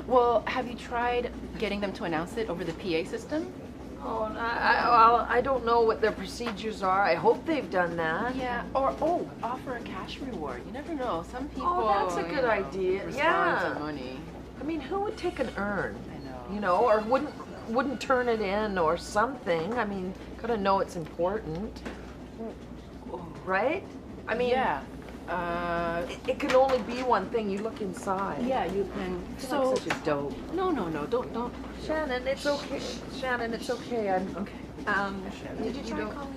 Well, have you tried getting them to announce it over the PA system? Oh, well, I don't know what their procedures are. I hope they've done that. Yeah, or offer a cash reward. You never know. Some people. Oh, that's a good idea. Respond to money. I mean, who would take an urn? I know. You know, or wouldn't turn it in or something. I mean, gotta know it's important, right? I mean, yeah. It can only be one thing. You look inside. Yeah, you can. So like such a dope. No, don't. Shannon, it's okay. Shannon, it's okay. I'm okay. Did you try calling?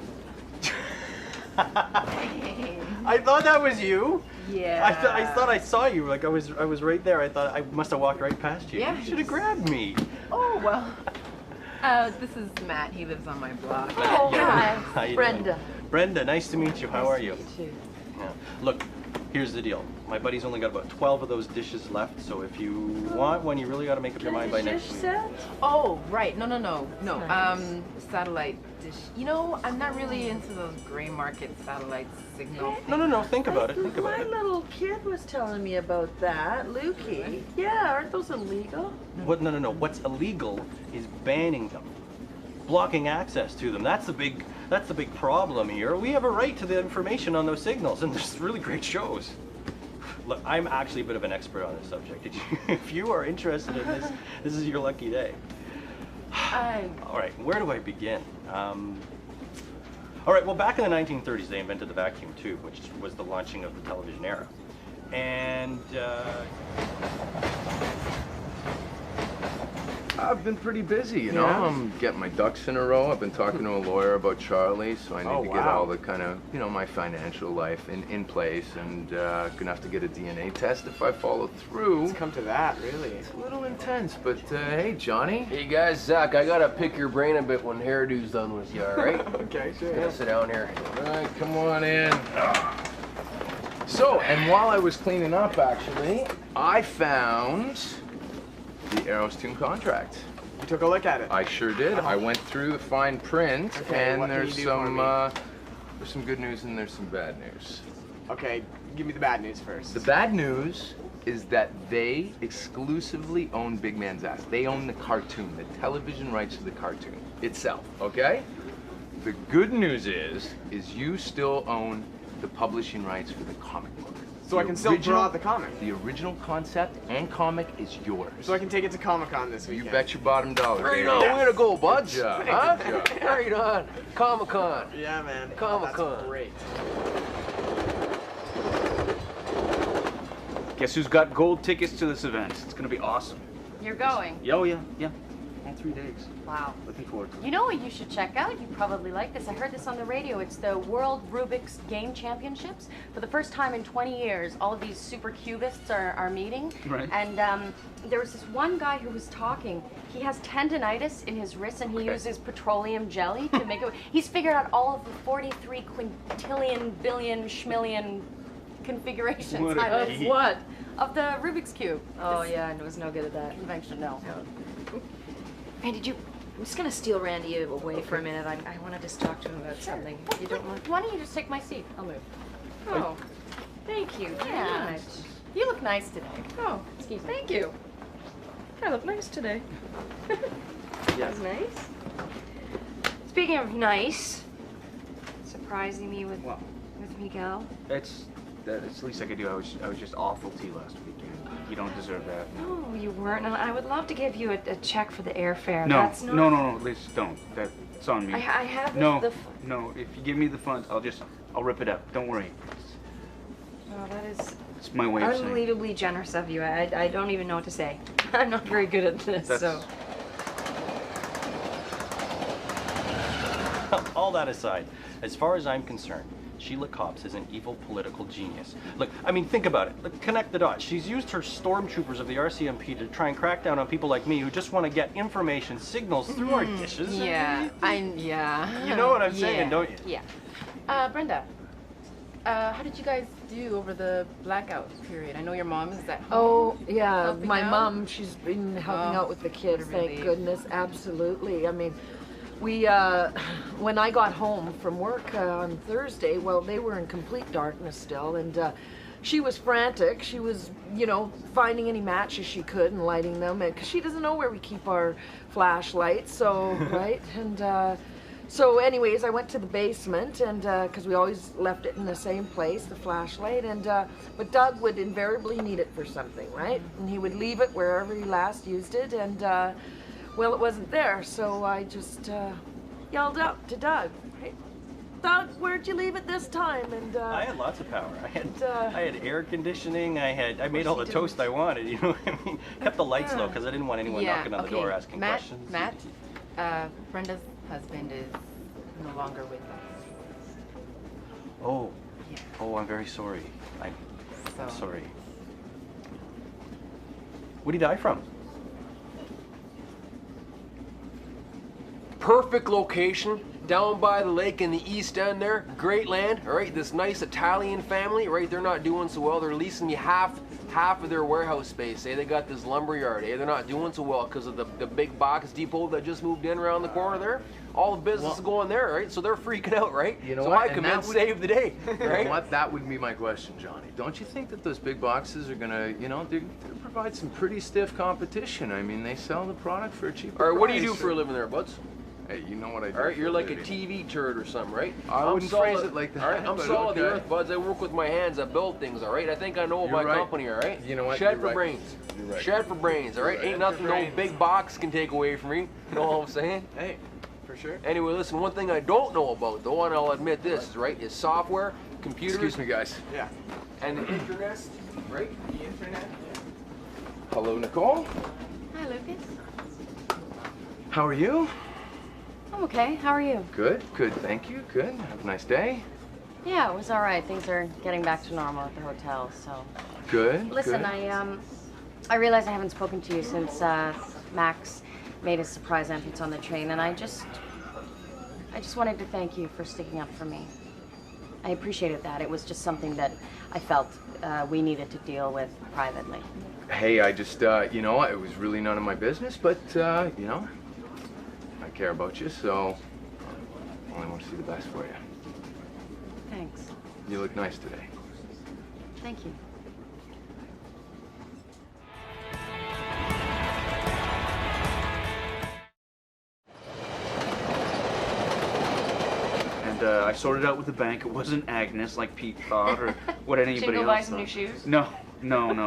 I thought that was you. Yeah. I thought I saw you. Like I was right there. I thought I must have walked right past you. Yeah. You should have grabbed me. Oh well. This is Matt. He lives on my block. Oh, How you Brenda. doing? Brenda, nice to meet you. How are you? Nice to meet you. Yeah. Look, here's the deal. My buddy's only got about 12 of those dishes left, so if you want one, you really got to make up your mind by next week. Set? Oh, right. No. Nice. Satellite dish. You know, I'm not really into those gray market satellite signal. No. Think about it. Think about My it. little kid was telling me about that, Lukey. Yeah, aren't those illegal? What? No. What's illegal is banning them, blocking access to them. That's the big problem here. We have a right to the information on those signals, and there's really great shows. Look, I'm actually a bit of an expert on this subject. If you are interested in this, this is your lucky day. All right, where do I begin? All right, well, back in the 1930s, they invented the vacuum tube, which was the launching of the television era. And I've been pretty busy, you know. I'm getting my ducks in a row. I've been talking to a lawyer about Charlie, so I need to get all the kind of, you know, my financial life in place, and gonna have to get a DNA test if I follow through. It's come to that, really. It's a little intense, but hey, Johnny. Hey guys, Zach, I gotta pick your brain a bit when hairdo's done with you, all right? Okay, sure. Yeah, sit down here. All right, come on in. So, and while I was cleaning up, actually, I found the Aerostune contract. You took a look at it? I sure did. I went through the fine print, Okay, and what can there's you do for me? there's some good news and there's some bad news. Okay, give me the bad news first. The bad news is that they exclusively own Big Man's Ass. They own the cartoon, the television rights to the cartoon itself, okay? The good news is you still own the publishing rights for the comic book. So I can still draw out the comic? The original concept and comic is yours. So I can take it to Comic-Con this weekend? You bet your bottom dollar. Right baby. on, way to go, buds. Good job. Huh? Good job. Right on. Comic-Con. Yeah, man. Comic-Con. That's great. Guess who's got gold tickets to this event? It's gonna be awesome. You're going? Oh yeah. All 3 days. Wow. Looking forward to it. You know what you should check out? You probably like this. I heard this on the radio. It's the World Rubik's Game Championships. For the first time in 20 years, all of these super cubists are meeting. Right. And there was this one guy who was talking. He has tendonitis in his wrist, and he uses petroleum jelly to make it. He's figured out all of the 43 quintillion, billion, schmillion configurations. What a of geek. what? Of the Rubik's Cube. Oh This yeah, I was no good at that. Convention, no. Randy, I'm just gonna steal Randy away for a minute. I want to just talk to him about something. You don't mind? Why don't you just take my seat? I'll move. Oh, thank you very Yeah. much. You look nice today. Oh, Excuse me. thank you. I look nice today. That's nice. Speaking of nice, surprising me with Miguel. It's the least I could do. I was just awful to you last weekend. You don't deserve that. No, you weren't. And I would love to give you a check for the airfare. No, That's not... no, Liz, don't. That's on me. I have No, the no. If you give me the funds, I'll rip it up. Don't worry. Oh, that is It's my way of saying. unbelievably generous of you. I don't even know what to say. I'm not very good at this, so. All that aside, as far as I'm concerned, Sheila Copps is an evil political genius. Look, I mean, think about it. Look, connect the dots. She's used her stormtroopers of the RCMP to try and crack down on people like me who just want to get information signals through our dishes. Yeah, yeah. You know what I'm saying, don't you? Yeah. Brenda, how did you guys do over the blackout period? I know your mom is at home. Oh, yeah, helping my out? mom, she's been helping out with the kids, what a thank relief. goodness, absolutely. I mean, we, when I got home from work on Thursday, well, they were in complete darkness still, and she was frantic. She was, you know, finding any matches she could and lighting them, because she doesn't know where we keep our flashlights, so, right? And so anyways, I went to the basement, and because we always left it in the same place, the flashlight, and but Doug would invariably need it for something, right? And he would leave it wherever he last used it, and well, it wasn't there, so I just yelled out to Doug, hey, Doug, where'd you leave it this time? And I had lots of power. I had air conditioning. I made all the toast I wanted. You know what I mean? Kept the lights low because I didn't want anyone knocking on the door asking questions. Matt, Brenda's husband is no longer with us. Oh. Yeah. Oh, I'm very sorry. I'm So, sorry. What did he die from? Perfect location, down by the lake in the east end there. Great land, all right? This nice Italian family, right? They're not doing so well. They're leasing you half of their warehouse space. They got this lumber yard. They're not doing so well because of the big box depot that just moved in around the corner there. All the business is going there, right? So they're freaking out, right? You know so what? I And come in, that would- save the day, You right? know what? That would be my question, Johnny. Don't you think that those big boxes are gonna, you know, they provide some pretty stiff competition? I mean, they sell the product for a cheaper All right, what do you price. do for a living there, buds? Hey, you know what I do. All right, for you're like a living. TV turd or something, right? I wouldn't phrase it like that, All right, I'm but solid okay. earth, buds. I work with my hands. I build things, all right? I think I know You're my right. company, all right? You know what? Shed You're for right. brains. You're right. Shed for brains, all right? You're Ain't right. nothing no big box can take away from me. You know what I'm saying? Hey, for sure. Anyway, listen, one thing I don't know about, though, and I'll admit this, right, is software, computers, Excuse me, guys. Yeah. and the internet, right? The internet. Hello, Nicole. Hi, Lucas. How are you? I'm okay. How are you? Good, good, thank you. Good. Have a nice day. Yeah, it was all right. Things are getting back to normal at the hotel, so. Good. Listen, good. I realize I haven't spoken to you since Max made his surprise entrance on the train, and I just wanted to thank you for sticking up for me. I appreciated that. It was just something that I felt we needed to deal with privately. Hey, I just, you know, it was really none of my business, but, you know, I care about you, so I only want to see the best for you. Thanks. You look nice today. Thank you. And I sorted out with the bank. It wasn't Agnes like Pete thought, or what anybody Did you else go buy some thought. new shoes? No.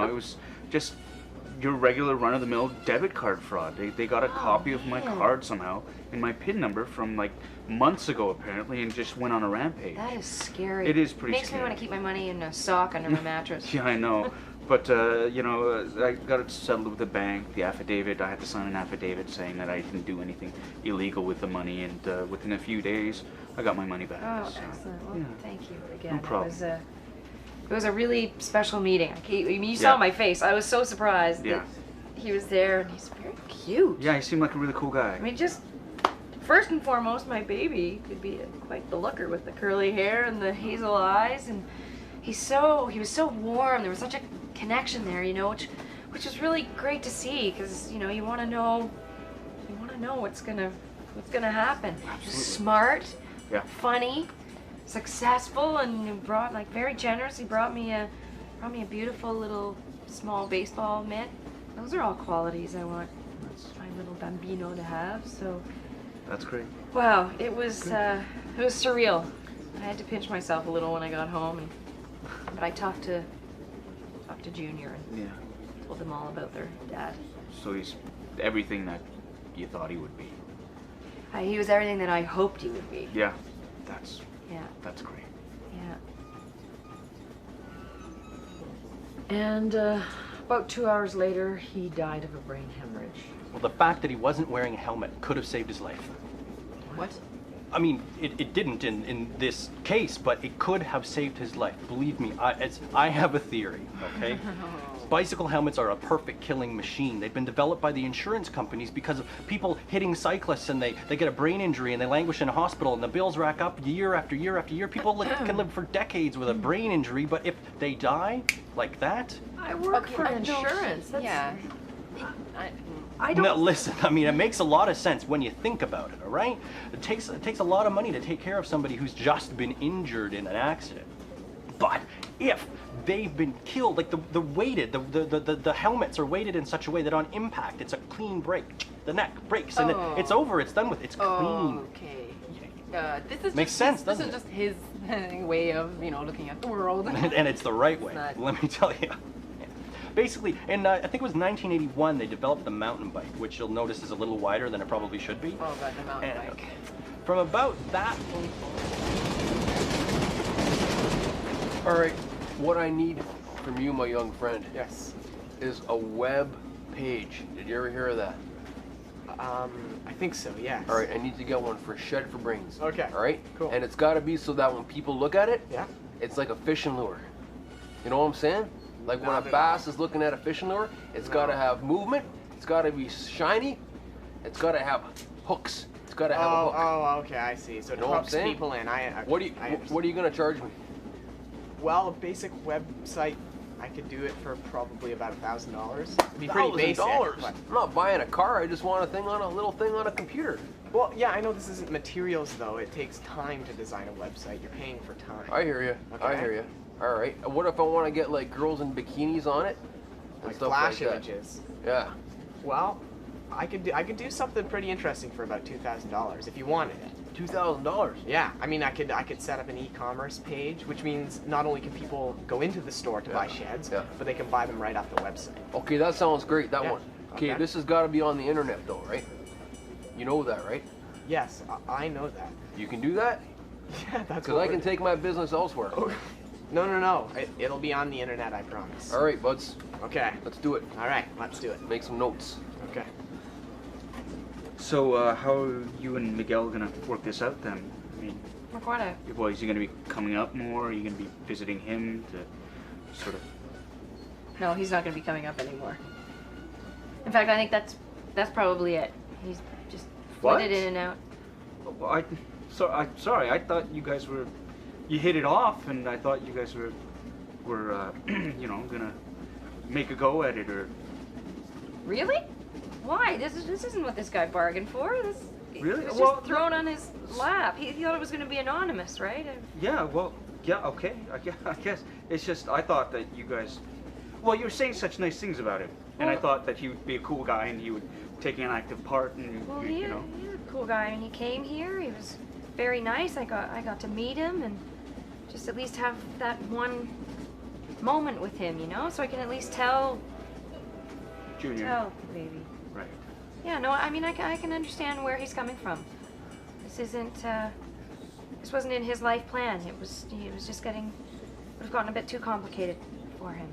It was just your regular run-of-the-mill debit card fraud. They got a copy of my card somehow and my PIN number from like months ago apparently, and just went on a rampage. That is scary. It is pretty Makes scary. me want to keep my money in a sock under my mattress. Yeah, I know. But, you know, I got it settled with the bank, the affidavit. I had to sign an affidavit saying that I didn't do anything illegal with the money, and within a few days, I got my money back. Oh, So, excellent. Well, yeah. thank you again. No problem. It was a really special meeting. You saw my face. I was so surprised Yeah. that he was there, and he's very cute. Yeah, he seemed like a really cool guy. I mean, just first and foremost, my baby could be quite the looker with the curly hair and the hazel eyes, and he was so warm. There was such a connection there, you know, which was really great to see, because you know you want to know what's gonna happen. He was smart, Yeah. funny, successful, and he brought very generous. He brought me a beautiful little small baseball mitt. Those are all qualities I want my little bambino to have. So. That's great. Wow, it was surreal. I had to pinch myself a little when I got home, but I talked to Junior and Yeah. told them all about their dad. So he's everything that you thought he would be. He was everything that I hoped he would be. Yeah. That's great. Yeah. And About 2 hours later, he died of a brain hemorrhage. Well, the fact that he wasn't wearing a helmet could have saved his life. What? I mean, it didn't in this case, but it could have saved his life. Believe me, I have a theory, okay? Bicycle helmets are a perfect killing machine. They've been developed by the insurance companies because of people hitting cyclists and they get a brain injury and they languish in a hospital and the bills rack up year after year after year. People can live for decades with a brain injury, but if they die like that... I work for insurance. That's, yeah. I don't... No, listen, I mean, it makes a lot of sense when you think about it, all right? It takes a lot of money to take care of somebody who's just been injured in an accident. But if they've been killed, like the helmets are weighted in such a way that on impact, it's a clean break. The neck breaks and it's over, it's done with, it's clean. Okay. This is Makes just sense, this doesn't is it? just his way of, looking at the world. And it's the right way, not- let me tell you. Basically, in I think it was 1981, they developed the mountain bike, which you'll notice is a little wider than it probably should be. Oh, God, the mountain And bike. from about that point All right, what I need from you, my young friend, Yes. is a web page. Did you ever hear of that? I think so, yes. All right, I need to get one for Shed for Brains. Okay, All right? cool. And it's got to be so that when people look at it, Yeah? it's like a fishing lure. You know what I'm saying? Like when Not a at bass is looking at a fishing lure, it's got to have movement, it's got to be shiny, it's got to have hooks. It's got to have a hook. Oh, okay, I see. So it know what I'm hooks saying? people in. What are you going to charge me? Well, a basic website, I could do it for probably about $1,000. It'd be pretty basic. $1,000. but- I'm not buying a car. I just want a little thing on a computer. Well, yeah, I know this isn't materials though. It takes time to design a website. You're paying for time. I hear you. I Okay. hear you. All right. What if I want to get like girls in bikinis on it and Like stuff flash like that? images. Yeah. Well, I could do something pretty interesting for about $2,000 if you wanted it. $2,000. Yeah, I mean, I could set up an e-commerce page, which means not only can people go into the store to buy sheds, Yeah. but they can buy them right off the website. Okay, that sounds great. That Yeah. one. Okay, Okay. this has got to be on the internet though, right? You know that, right? Yes, I know that. You can do that? Yeah, that's Because what I can take my business elsewhere. Oh, no. It'll be on the internet, I promise. All right, buds. Okay. Let's do it. All right, let's do it. Make some notes. Okay. So, how are you and Miguel gonna work this out then? I mean, Work what out? well, is he gonna be coming up more? Are you gonna be visiting him to sort of? No, he's not going to be coming up anymore. In fact, I think that's probably it. He's just What? flitted in and out. Well, I'm sorry. I thought you guys you hit it off, and I thought you guys were gonna make a go at it, or. Really? Why? This isn't what this guy bargained for. Really? It was Well, just thrown on his lap. He thought it was going to be anonymous, right? Yeah, well, yeah, okay. I guess it's just I thought that you guys. Well, you were saying such nice things about him, and I Well- thought that he would be a cool guy and he would take an active part, and Well, you know. he's a cool guy, and he came here. He was very nice. I got to meet him and just at least have that one moment with him, so I can at least tell Junior. the baby. Right. Yeah, no, I mean, I can understand where he's coming from. This wasn't in his life plan. He was just would have gotten a bit too complicated for him.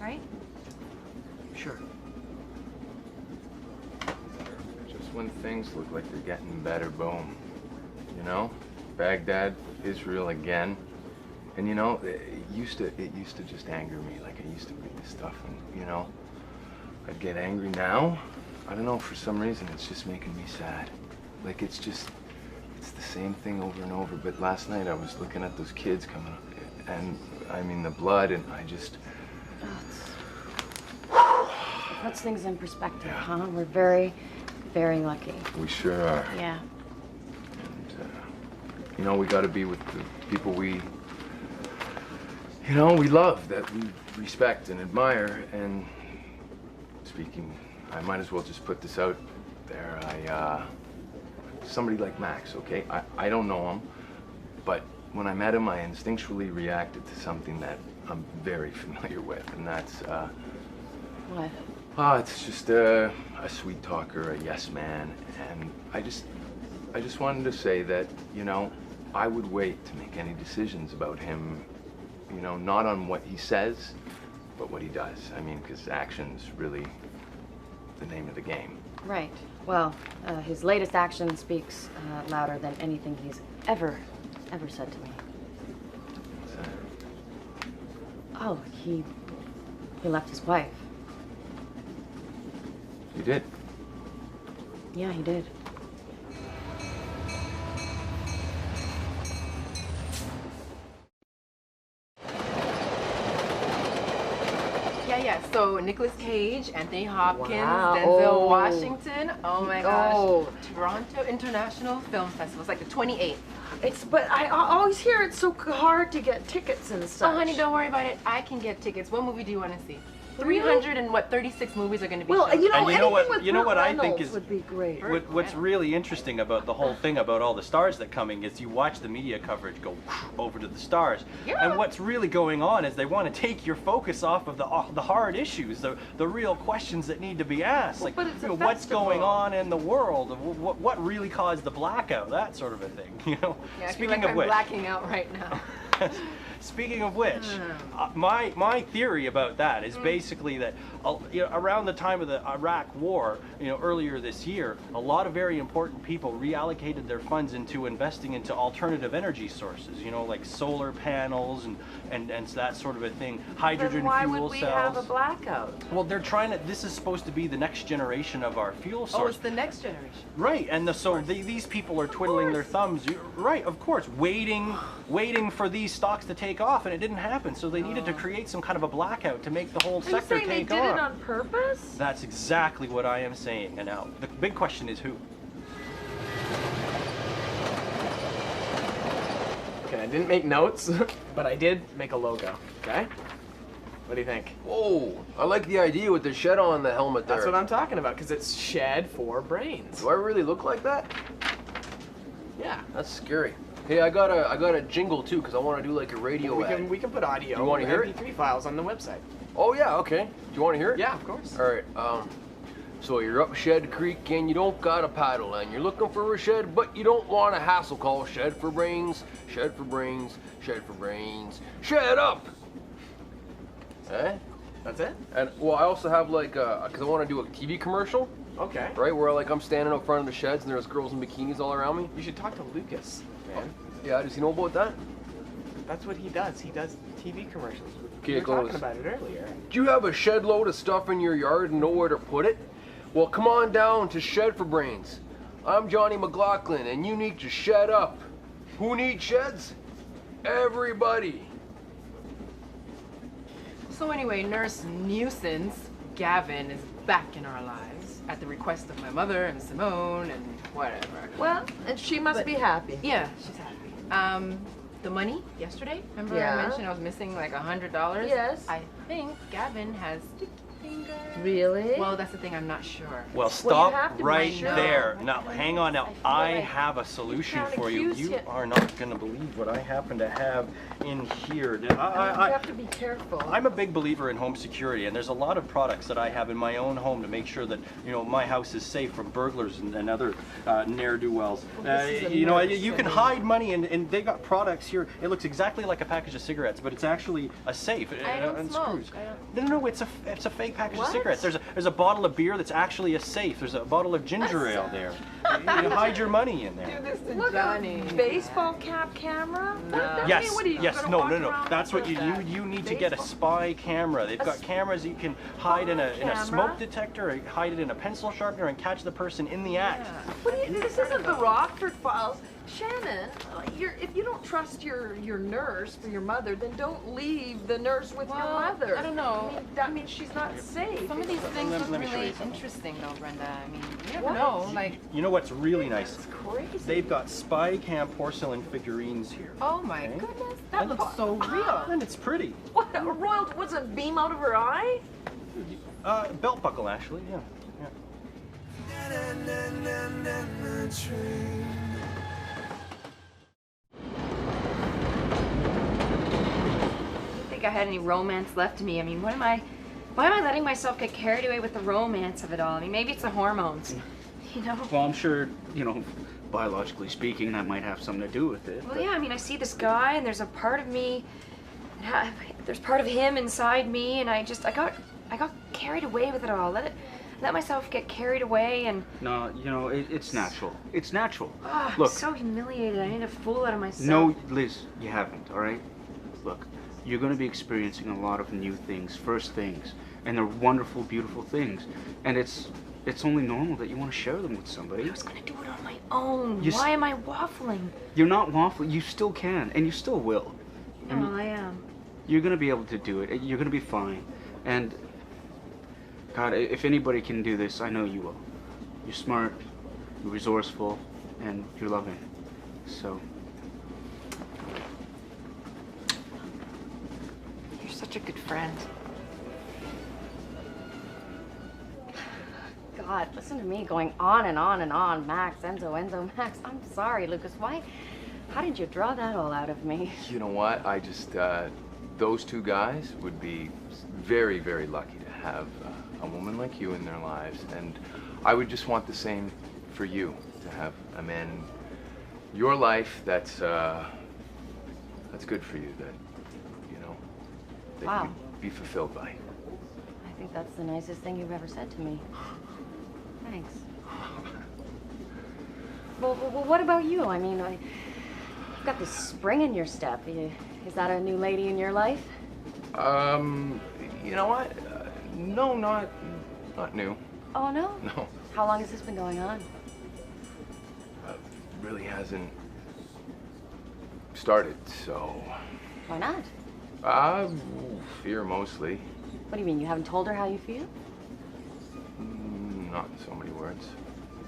Right? Sure. Just when things look like they're getting better, boom. Baghdad, Israel again. And it used to just anger me. Like I used to read this stuff and, I'd get angry. Now, I don't know, for some reason it's just making me sad. Like it's the same thing over and over. But last night I was looking at those kids coming up and I mean the blood and I just... Puts things in perspective, huh? We're very, very lucky. We sure are. Yeah. And, we got to be with the people we love, that we respect and admire. And speaking, I might as well just put this out there. Somebody like Max, okay? I don't know him, but when I met him, I instinctually reacted to something that I'm very familiar with, and that's, What? it's just a sweet talker, a yes man, and I just wanted to say that, I would wait to make any decisions about him, not on what he says, but what he does. I mean, because action's really the name of the game. Right. Well, his latest action speaks louder than anything he's ever said to me. Oh, he left his wife. You did? Yeah, he did. Yeah. So Nicolas Cage, Anthony Hopkins, Wow. Denzel Oh. Washington. Oh my gosh. Oh. Toronto International Film Festival. It's like the 28th. But I always hear it's so hard to get tickets and such. Oh, honey, don't worry about it. I can get tickets. What movie do you want to see? Really? 36 movies are going to be Well, shown. you know, And you know anything what- with you know Burt what I think Reynolds is- would be great. What's really interesting about the whole thing about all the stars that coming is you watch the media coverage go over to the stars, and what's really going on is they want to take your focus off of the hard issues, the real questions that need to be asked, like but it's a what's going festival. on in the world, what really caused the blackout, that sort of a thing. You know. Yeah, I feel Speaking like of I'm which. blacking out right now. Speaking of which, my theory about that is basically that around the time of the Iraq War, earlier this year, a lot of very important people reallocated their funds into investing into alternative energy sources, like solar panels and that sort of a thing, hydrogen Then why fuel would we cells. have a blackout? Well, they're trying to. This is supposed to be the next generation of our fuel source. Oh, it's the next generation. Right, and these people are twiddling their thumbs. Right, of course, waiting for these stocks to take off, and it didn't happen. So they needed to create some kind of a blackout to make the whole Are you sector saying they take did off. it on purpose? That's exactly what I am saying. And now the big question is who? Okay, I didn't make notes, but I did make a logo. Okay? What do you think? Whoa, I like the idea with the shed on the helmet there. That's what I'm talking about, because it's shed for brains. Do I really look like that? Yeah. That's scary. Hey, I got a jingle too, because I want to do like a radio ad. We can put audio. Do you wanna hear it? MP3 files on the website. Oh yeah, okay. Do you want to hear it? Yeah, of course. All right. So you're up Shed Creek and you don't got a paddle and you're looking for a shed, but you don't want a hassle. Call Shed for Brains. Shed for Brains. Shed for Brains. Shed up. Eh? That's it? And well, I also have like, cause I want to do a TV commercial, Okay. right? Where like I'm standing up front of the sheds and there's girls in bikinis all around me. You should talk to Lucas, man. Yeah, does he know about that? That's what he does. He does TV commercials. Okay, We were it goes. talking about it earlier. Do you have a shed load of stuff in your yard and know where to put it? Well, come on down to Shed for Brains. I'm Johnny McLaughlin, and you need to shed up. Who needs sheds? Everybody. So anyway, Nurse Nuisance Gavin is back in our lives at the request of my mother and Simone and whatever. Well, and she must be happy. Yeah, she's happy. The money yesterday, remember Yeah. I mentioned I was missing like $100? Yes. I think Gavin has sticky fingers. Really? Well, that's the thing, I'm not sure. Well, stop have to be right sure. there. Now, hang on. Now, I like have a solution can't for you. accuse You you. are not going to believe what I happen to have in here. You have to be careful. I'm a big believer in home security, and there's a lot of products that I have in my own home to make sure that my house is safe from burglars and other ne'er-do-wells. this is a You can nurse. hide money, and they got products here. It looks exactly like a package of cigarettes, but it's actually a safe. I don't and smoke. screws. I don't- No, it's a fake package What? of cigarettes. There's a bottle of beer that's actually a safe. There's a bottle of ginger ale there. You hide your money in there. Look, Johnny. a baseball cap camera? I Yes, mean, what are you yes, gonna no, walk no, no. around That's with what you that? you need to get a Baseball- spy camera. They've got cameras you can hide in a camera? smoke detector, or hide it in a pencil sharpener, and catch the person in the act. What do you, this isn't the Rockford Files. Shannon, if you don't trust your nurse for your mother, then don't leave the nurse with your Well, mother. I don't know. I mean, that means she's not safe. Some of these things Let look me show you really something. interesting though, Brenda. I mean, you never What? know. Like, You know what's really nice? It's crazy. They've got spy cam porcelain figurines here. oh my Okay. goodness, that looks so real. And it's pretty. What, a royal, what's a beam out of her eye? Belt buckle, actually. Yeah. I don't think I had any romance left in me. I mean, why am I letting myself get carried away with the romance of it all? I mean, maybe it's the hormones, you know? Well, I'm sure, biologically speaking, that might have something to do with it. Well, yeah, I mean, I see this guy and there's a part of me, there's part of him inside me, and I got carried away with it all. Let myself get carried away, and No, you know, it's natural. It's natural. I'm Look, so humiliated. I made a fool out of myself. no, Liz, you haven't, all right? Look, you're going to be experiencing a lot of new things, first things, and they're wonderful, beautiful things. And it's only normal that you want to share them with somebody. I was gonna do it on my own. You Why am I waffling? You're not waffling. You still can, and you still will. Oh, I am. You're going to be able to do it. You're going to be fine. And, God, if anybody can do this, I know you will. You're smart, you're resourceful, and you're loving. So, You're such a good friend. God, listen to me going on and on and on. Max, Enzo, Max. I'm sorry, Lucas. Why? How did you draw that all out of me? You know what? I just, those two guys would be very, very lucky to have a woman like you in their lives. And I would just want the same for you, to have a man in your life that's good for you, that, you know, that Wow. you'd be fulfilled by. I think that's the nicest thing you've ever said to me. Thanks. Well, what about you? I mean, you've got this spring in your step. Is that a new lady in your life? You know what? No, not new. Oh, no? No. How long has this been going on? Really hasn't started, so. Why not? Fear mostly. What do you mean? You haven't told her how you feel? Not in so many words.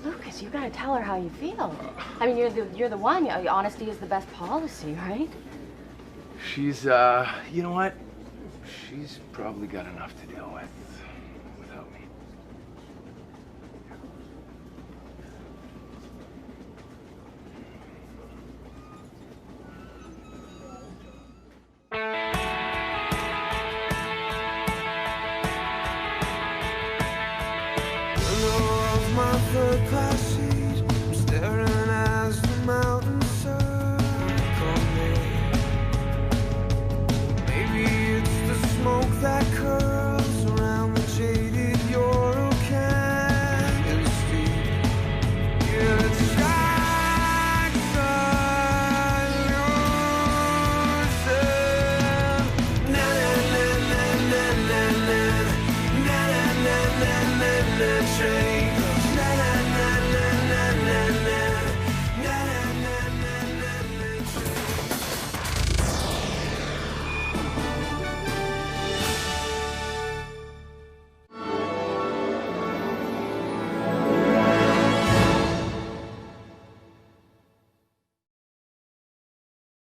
Lucas, you gotta tell her how you feel. I mean, you're the one. Honesty is the best policy, right? She's, you know what? She's probably got enough to deal with.